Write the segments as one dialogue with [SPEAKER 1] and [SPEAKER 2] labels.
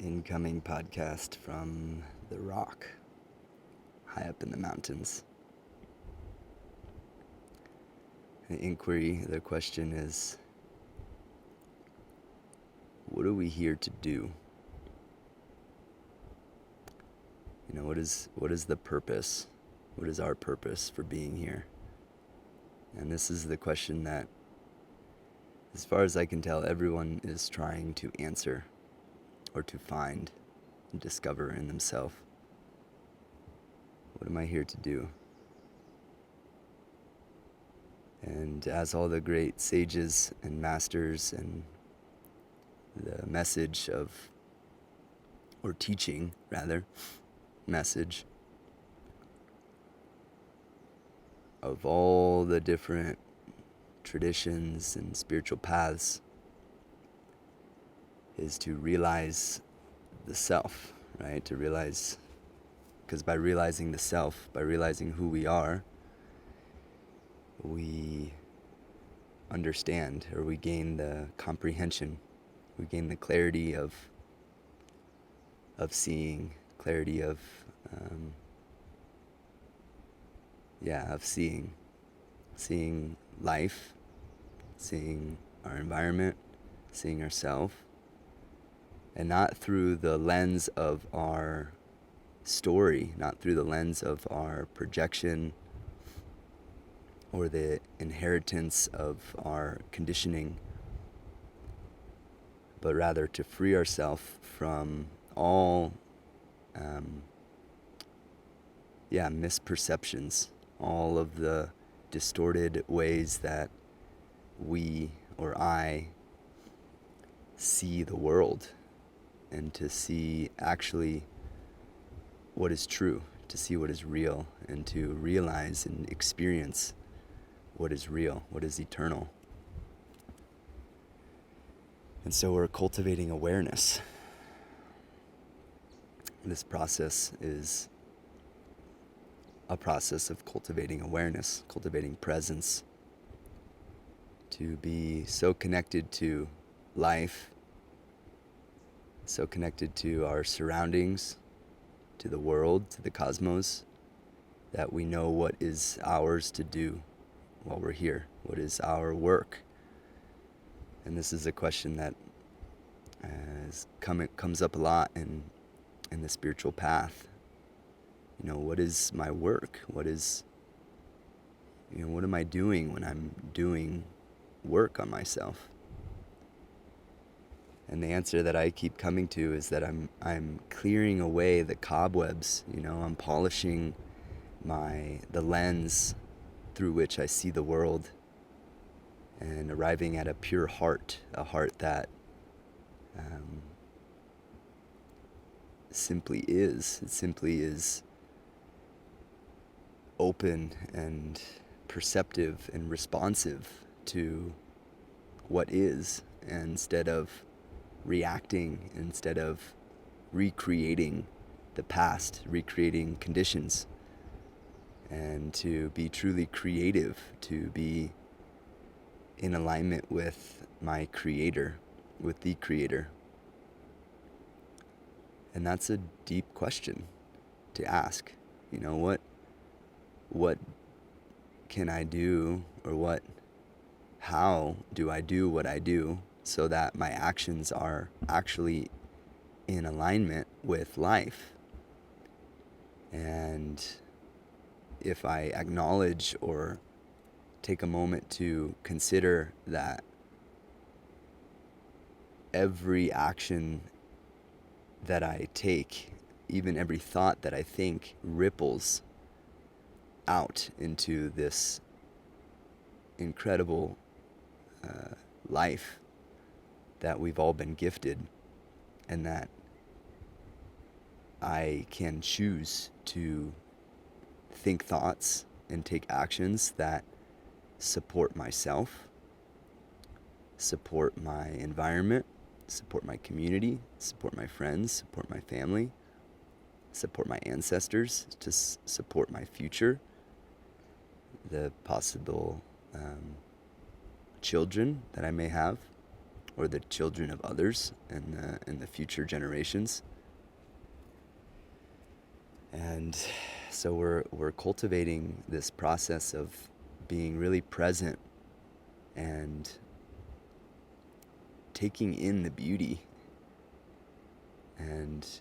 [SPEAKER 1] incoming podcast from the rock high up in the mountains. The inquiry, the question is, what are we here to do? What is the purpose? What is our purpose for being here? And this is the question that, as far as I can tell, everyone is trying to answer or to find and discover in themselves. What am I here to do? And as all the great sages and masters and the message of, or teaching rather, message of all the different traditions and spiritual paths is to realize the self, right? To realize, because by realizing the self, by realizing who we are, we understand, or we gain the comprehension, we gain the clarity of seeing, clarity of seeing life, seeing our environment, seeing ourselves, and not through the lens of our story, not through the lens of our projection or the inheritance of our conditioning, but rather to free ourselves from all misperceptions, all of the distorted ways that we or I see the world, and to see actually what is true, to see what is real, and to realize and experience what is real, what is eternal. And so we're cultivating awareness. This process is a process of cultivating awareness, cultivating presence, to be so connected to life, so connected to our surroundings, to the world, to the cosmos, that we know what is ours to do while we're here, what is our work. And this is a question that comes up a lot in the spiritual path. What is my work? What am I doing when I'm doing work on myself? And the answer that I keep coming to is that I'm clearing away the cobwebs. I'm polishing the lens through which I see the world, and arriving at a pure heart, a heart that simply is open and perceptive and responsive to what is, instead of reacting, instead of recreating the past, recreating conditions, and to be truly creative, to be in alignment with my creator, with the creator. And that's a deep question to ask. What can I do, or how do I do what I do so that my actions are actually in alignment with life? And if I acknowledge or take a moment to consider that every action that I take, even every thought that I think, ripples out into this incredible life that we've all been gifted, and that I can choose to think thoughts and take actions that support myself, support my environment, support my community, support my friends, support my family, support my ancestors, to support my future, the possible children that I may have, or the children of others and the future generations. And so we're cultivating this process of being really present and taking in the beauty and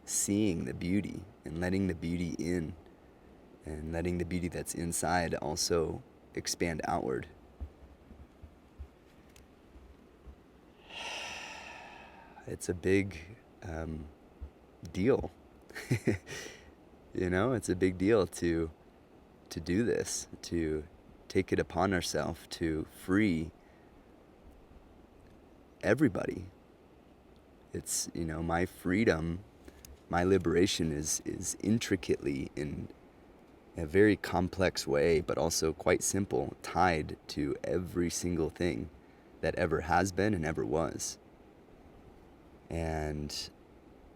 [SPEAKER 1] seeing the beauty and letting the beauty in and letting the beauty that's inside also expand outward. It's a big deal. It's a big deal to do this, to take it upon ourselves to free everybody. It's, my freedom, my liberation is intricately in a very complex way, but also quite simple, tied to every single thing that ever has been and ever was. And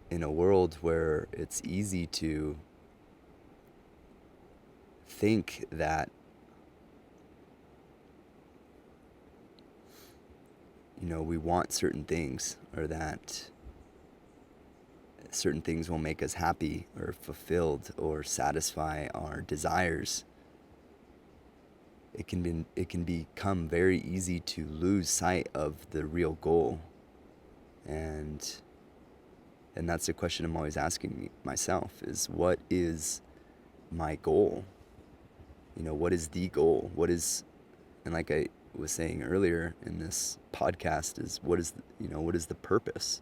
[SPEAKER 1] in a world where it's easy to think that, we want certain things, or that certain things will make us happy or fulfilled or satisfy our desires, it can become very easy to lose sight of the real goal. And that's a question I'm always asking myself, is what is my goal? What is the goal? And like I was saying earlier in this podcast, is what is the purpose?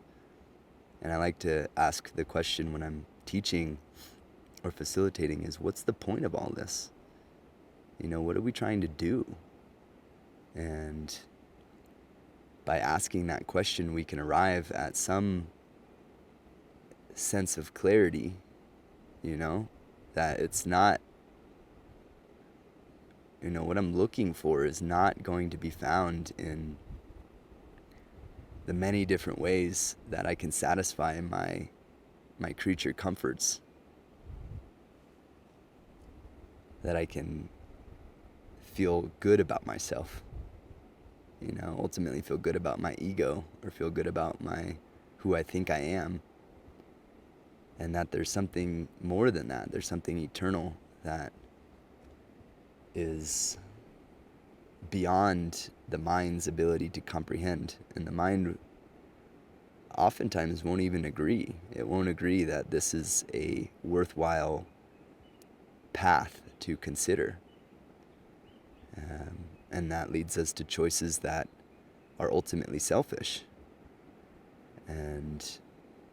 [SPEAKER 1] And I like to ask the question when I'm teaching or facilitating, is what's the point of all this? What are we trying to do? And by asking that question, we can arrive at some sense of clarity, that it's not, what I'm looking for is not going to be found in the many different ways that I can satisfy my creature comforts, that I can feel good about myself, ultimately feel good about my ego, or feel good about who I think I am. And that there's something more than that. There's something eternal that is beyond the mind's ability to comprehend. And the mind oftentimes won't even agree. It won't agree that this is a worthwhile path to consider. And that leads us to choices that are ultimately selfish. And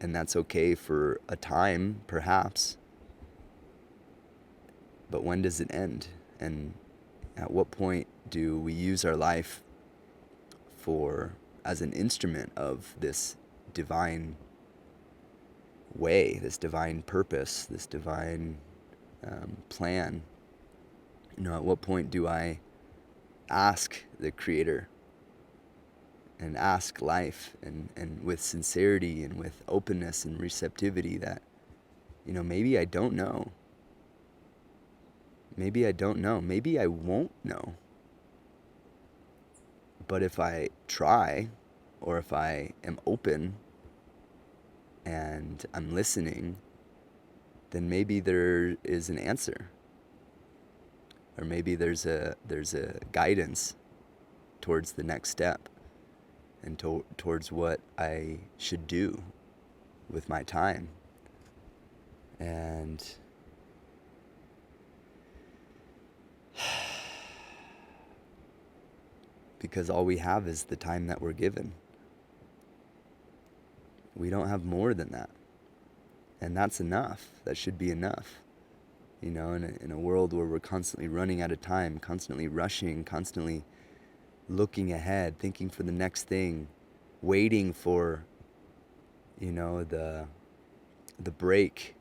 [SPEAKER 1] that's okay for a time, perhaps. But when does it end? And at what point do we use our life as an instrument of this divine way, this divine purpose, this divine plan? At what point do I ask the Creator and ask life and with sincerity and with openness and receptivity that, maybe I don't know. Maybe I don't know. Maybe I won't know. But if I try, or if I am open and I'm listening, then maybe there is an answer. Or maybe there's a guidance towards the next step, and towards what I should do with my time. And because all we have is the time that we're given. We don't have more than that. And that's enough. That should be enough. In a world where we're constantly running out of time, constantly rushing, constantly looking ahead, thinking for the next thing, waiting for, the break.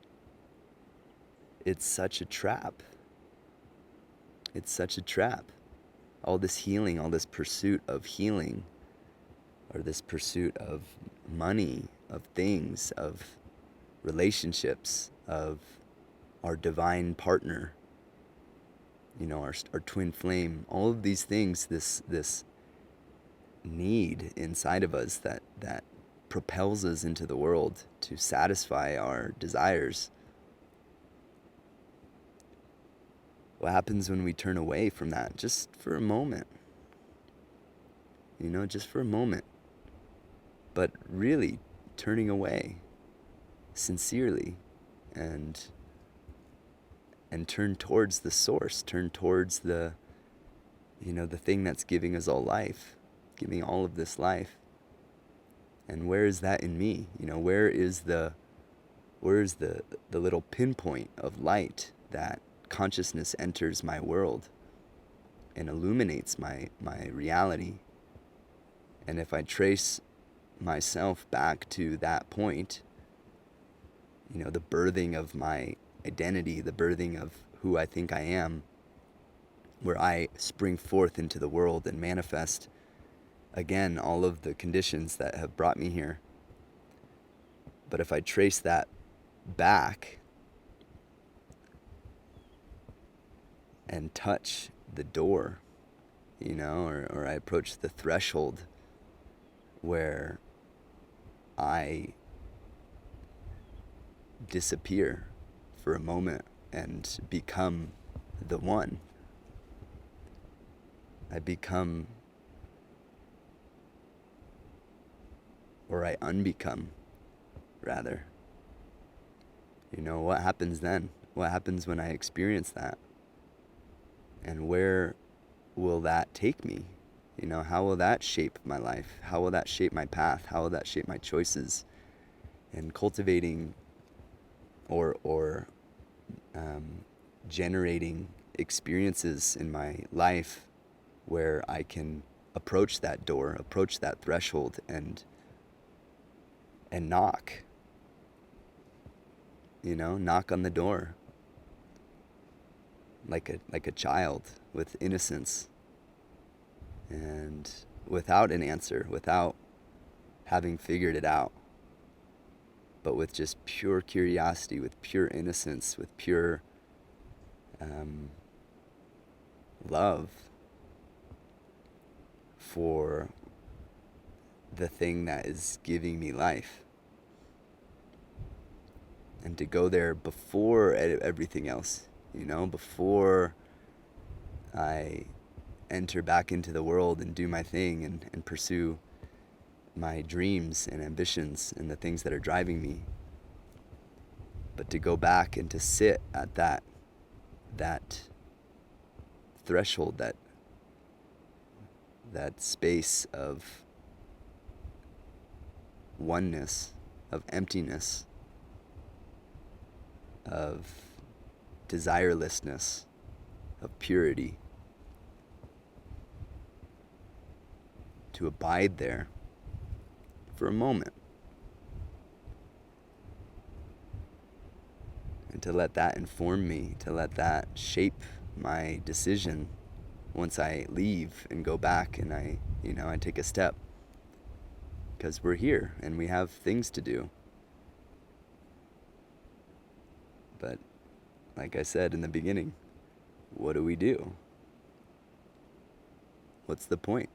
[SPEAKER 1] It's such a trap. It's such a trap. All this healing, all this pursuit of healing, or this pursuit of money, of things, of relationships, of our divine partner, our twin flame, all of these things, this need inside of us that propels us into the world to satisfy our desires. What happens when we turn away from that just for a moment? Just for a moment. But really turning away sincerely and turn towards the source, turn towards the thing that's giving us all life, giving all of this life. And where is that in me? Where is the little pinpoint of light that consciousness enters my world and illuminates my reality? And if I trace myself back to that point, the birthing of my identity, the birthing of who I think I am, where I spring forth into the world and manifest again all of the conditions that have brought me here. But if I trace that back and touch the door, or I approach the threshold where I disappear for a moment and become the one. I become, or I unbecome, rather. What happens then? What happens when I experience that? And where will that take me? How will that shape my life? How will that shape my path? How will that shape my choices? And cultivating or generating experiences in my life where I can approach that door, approach that threshold, and knock. Knock on the door like a child with innocence and without an answer, without having figured it out, but with just pure curiosity, with pure innocence, with pure love for the thing that is giving me life. And to go there before everything else, before I enter back into the world and do my thing and pursue my dreams and ambitions and the things that are driving me. But to go back and to sit at that threshold, that space of oneness, of emptiness, of desirelessness, of purity, to abide there for a moment and to let that inform me, to let that shape my decision once I leave and go back and I take a step, because we're here and we have things to do. But like I said in the beginning, what do we do? What's the point?